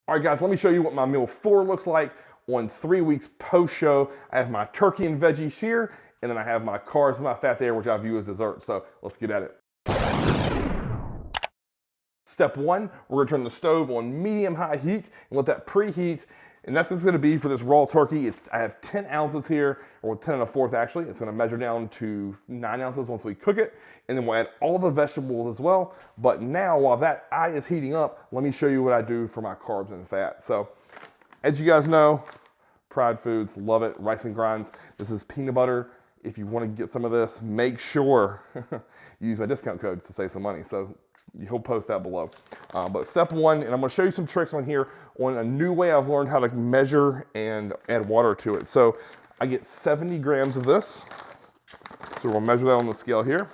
All right, guys, let me show you what my meal 4 looks like on 3 weeks post-show. I have my turkey and veggies here, and then I have my carbs and my fat there, which I view as dessert. So let's get at it. Step 1, we're gonna turn the stove on medium-high heat and let that preheat. And that's just gonna be for this raw turkey. I have 10 ounces here, or 10 1/4 actually. It's gonna measure down to 9 ounces once we cook it. And then we'll add all the vegetables as well. But now, while that eye is heating up, let me show you what I do for my carbs and fat. So, as you guys know, Pride Foods, love it, rice and grinds. This is peanut butter. If you wanna get some of this, make sure you use my discount code to save some money. So he'll post that below. But step 1, and I'm gonna show you some tricks on here on a new way I've learned how to measure and add water to it. So I get 70 grams of this. So we'll measure that on the scale here.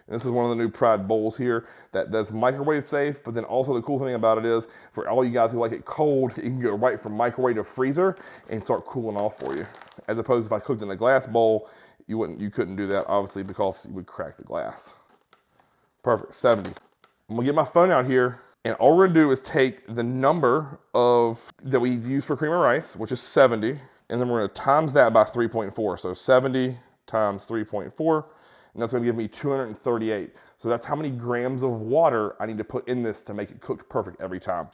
And this is one of the new Pride bowls here that's microwave safe, but then also the cool thing about it is, for all you guys who like it cold, you can go right from microwave to freezer and start cooling off for you. As opposed to if I cooked in a glass bowl, you couldn't do that, obviously, because you would crack the glass. Perfect, 70. I'm gonna get my phone out here, and all we're gonna do is take the number that we use for cream of rice, which is 70, and then we're gonna times that by 3.4. So 70 times 3.4, and that's gonna give me 238. So that's how many grams of water I need to put in this to make it cooked perfect every time.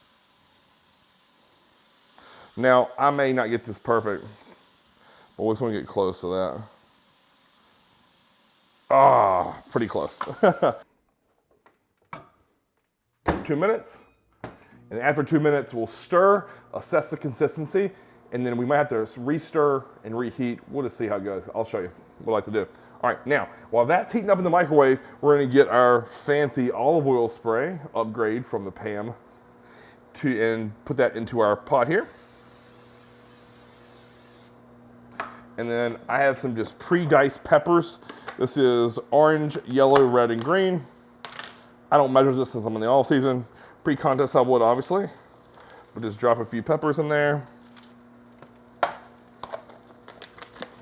Now, I may not get this perfect, but we just wanna get close to that. Ah, pretty close. 2 minutes, and after 2 minutes, we'll stir, assess the consistency, and then we might have to re-stir and reheat. We'll just see how it goes. I'll show you what I like to do. All right, now, while that's heating up in the microwave, we're gonna get our fancy olive oil spray, upgrade from the Pam, and put that into our pot here. And then I have some just pre-diced peppers. This is orange, yellow, red, and green. I don't measure this since I'm in the off season. Pre-contest I would, obviously. We'll just drop a few peppers in there.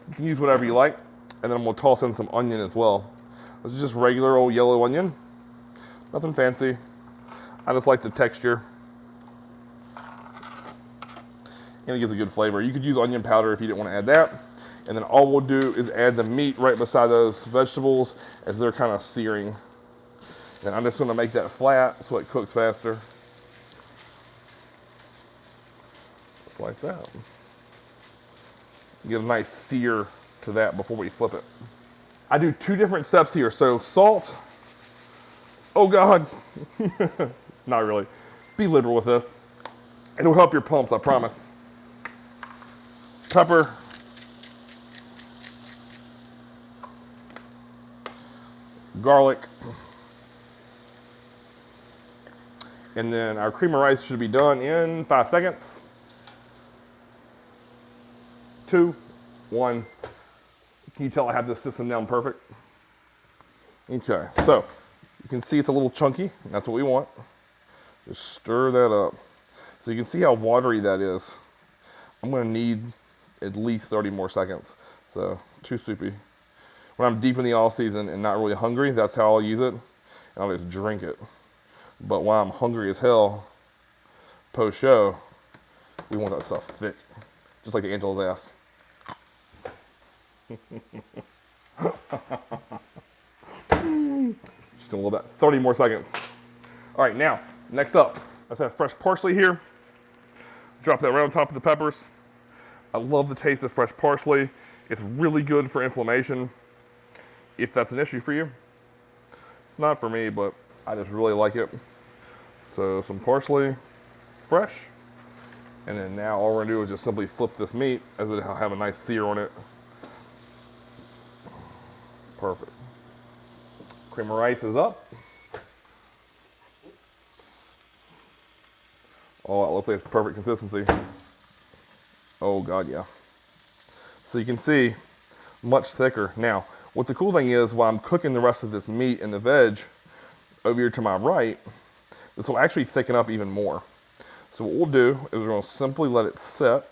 You can use whatever you like. And then we'll toss in some onion as well. This is just regular old yellow onion. Nothing fancy. I just like the texture. And it gives a good flavor. You could use onion powder if you didn't want to add that. And then all we'll do is add the meat right beside those vegetables as they're kind of searing. And I'm just gonna make that flat so it cooks faster. Just like that. Give a nice sear to that before we flip it. I do 2 different steps here. So salt, oh God, not really. Be liberal with this. It'll help your pumps, I promise. Pepper. Garlic. And then our cream of rice should be done in 5 seconds. 2, 1. Can you tell I have this system down perfect? Okay, so you can see it's a little chunky. That's what we want. Just stir that up. So you can see how watery that is. I'm gonna need at least 30 more seconds. So too soupy. When I'm deep in the off season and not really hungry, that's how I'll use it. And I'll just drink it. But while I'm hungry as hell, post-show, we want that stuff thick. Just like Angela's ass. Just a little bit, 30 more seconds. All right, now, next up, let's have fresh parsley here. Drop that right on top of the peppers. I love the taste of fresh parsley. It's really good for inflammation, if that's an issue for you. It's not for me, but I just really like it. So some parsley, fresh. And then now all we're gonna do is just simply flip this meat as it'll have a nice sear on it. Perfect. Cream of rice is up. Oh, it looks like it's perfect consistency. Oh God, yeah. So you can see, much thicker. Now, what the cool thing is, while I'm cooking the rest of this meat and the veg over here to my right, this will actually thicken up even more. So what we'll do is we're gonna simply let it set.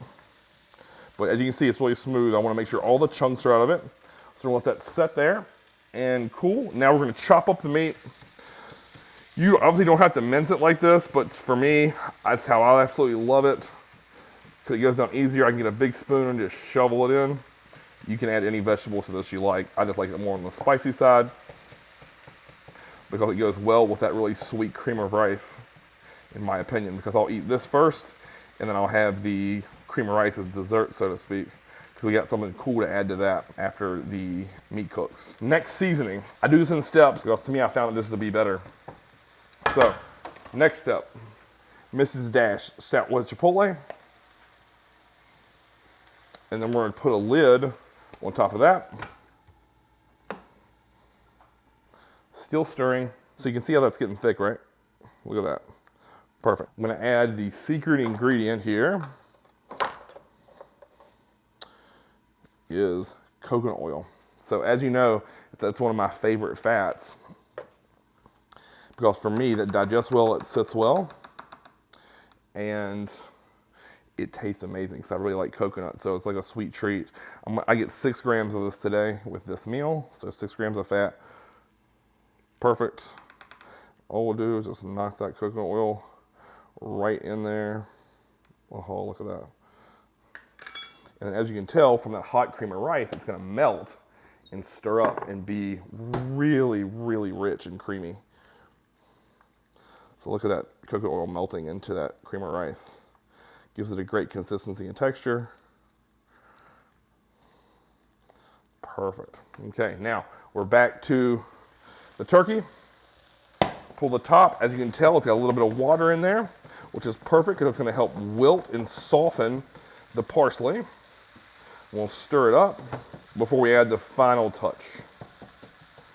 But as you can see, it's really smooth. I wanna make sure all the chunks are out of it. So we'll let that set there and cool. Now we're gonna chop up the meat You obviously don't have to mince it like this, but for me, that's how I absolutely love it. Because it goes down easier. I can get a big spoon and just shovel it in. You can add any vegetables to this you like. I just like it more on the spicy side because it goes well with that really sweet cream of rice, in my opinion, because I'll eat this first and then I'll have the cream of rice as dessert, so to speak, because we got something cool to add to that after the meat cooks. Next, seasoning. I do this in steps because to me I found that this would be better. So, next step, Mrs. Dash stout with chipotle. And then we're going to put a lid on top of that. Still stirring. So you can see how that's getting thick, right? Look at that. Perfect. I'm going to add the secret ingredient here. Is coconut oil. So as you know, that's one of my favorite fats. Because for me, that digests well, it sits well. And it tastes amazing because I really like coconut, so it's like a sweet treat. I get 6 grams of this today with this meal, so 6 grams of fat. Perfect. All we'll do is just knock that coconut oil right in there. Oh, look at that. And as you can tell from that hot cream of rice, it's gonna melt and stir up and be really, really rich and creamy. So look at that coconut oil melting into that cream of rice. Gives it a great consistency and texture. Perfect. Okay, now we're back to the turkey. Pull the top. As you can tell, it's got a little bit of water in there, which is perfect because it's going to help wilt and soften the parsley. We'll stir it up before we add the final touch.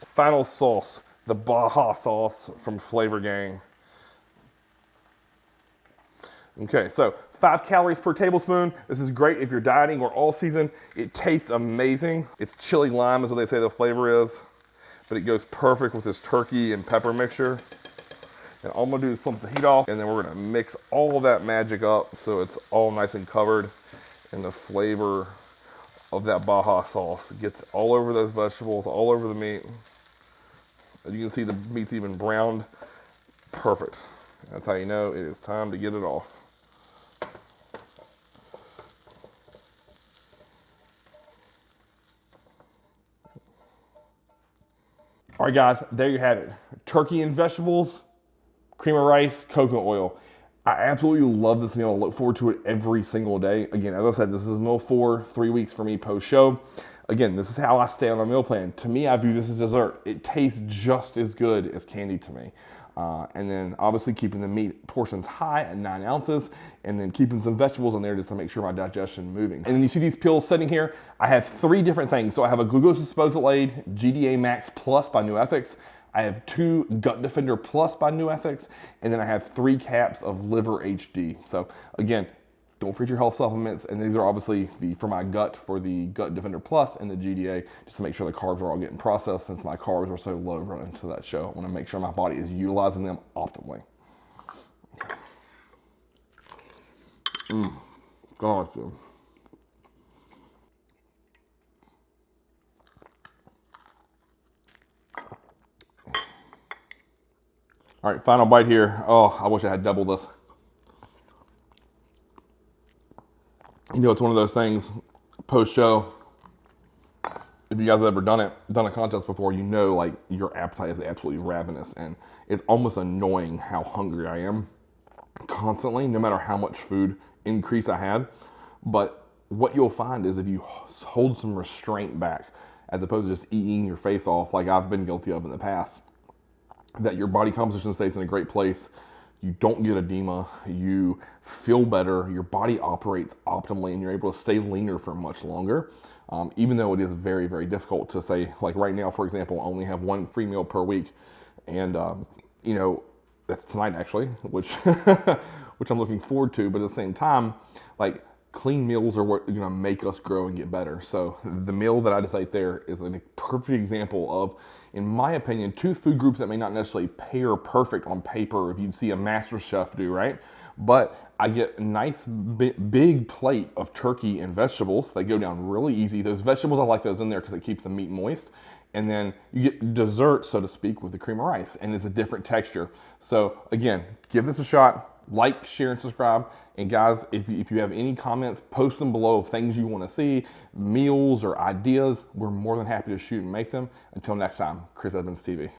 Final sauce, the Baja sauce from Flavor Gang. Okay, so 5 calories per tablespoon. This is great if you're dieting or all season. It tastes amazing. It's chili lime is what they say the flavor is, but it goes perfect with this turkey and pepper mixture. And all I'm gonna do is flip the heat off, and then we're gonna mix all of that magic up so it's all nice and covered in the flavor of that Baja sauce. It gets all over those vegetables, all over the meat. As you can see, the meat's even browned. Perfect. That's how you know it is time to get it off. All right, guys, there you have it. Turkey and vegetables, cream of rice, coconut oil. I absolutely love this meal. I look forward to it every single day. Again, as I said, this is meal 4, 3 weeks for me post-show. Again, this is how I stay on a meal plan. To me, I view this as dessert. It tastes just as good as candy to me. And then obviously keeping the meat portions high at 9 ounces, and then keeping some vegetables in there just to make sure my digestion moving. And then you see these pills sitting here. I have 3 different things. So I have a glucose disposal aid, GDA Max Plus by New Ethics. I have 2 Gut Defender Plus by New Ethics, and then I have 3 caps of Liver HD. So again, don't forget your health supplements, and these are obviously for my gut for the Gut Defender Plus and the GDA, just to make sure the carbs are all getting processed since my carbs are so low running into that show. I want to make sure my body is utilizing them optimally. God, dude. All right, final bite here. Oh, I wish I had double this. You know, it's one of those things, post-show, if you guys have ever done a contest before, you know, like, your appetite is absolutely ravenous, and it's almost annoying how hungry I am constantly, no matter how much food increase I had. But what you'll find is if you hold some restraint back, as opposed to just eating your face off, like I've been guilty of in the past, that your body composition stays in a great place. You don't get edema, you feel better, your body operates optimally, and you're able to stay leaner for much longer. Even though it is very, very difficult to say, like right now, for example, I only have 1 free meal per week. And, you know, that's tonight actually, which, which I'm looking forward to. But at the same time, like, clean meals are what are gonna make us grow and get better. So the meal that I just ate there is a perfect example of, in my opinion, 2 food groups that may not necessarily pair perfect on paper if you'd see a master chef do, right? But I get a nice big plate of turkey and vegetables. They go down really easy. Those vegetables, I like those in there because it keeps the meat moist. And then you get dessert, so to speak, with the cream of rice, and it's a different texture. So again, give this a shot. Like, share, and subscribe. And guys, if you have any comments, post them below of things you want to see, meals or ideas. We're more than happy to shoot and make them. Until next time, Cris Edmonds TV.